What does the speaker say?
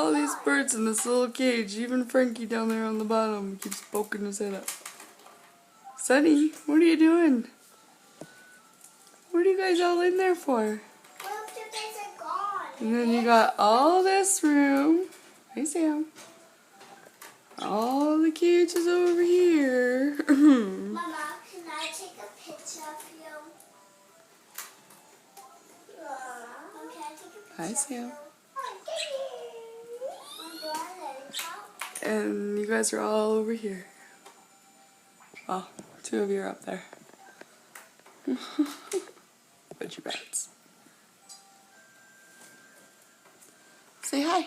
all these birds in this little cage. Even Frankie down there on the bottom keeps poking his head up. Sunny, what are you doing? What are you guys all in there for? Well, you guys are gone. And then you got all this room. Hey, Sam. All the cages over here. Mama, can I take a picture of you? Okay, I take a picture Hi, Sam. of you. And you guys are all over here. Well, 2 of you are up there. But you bats. Say hi.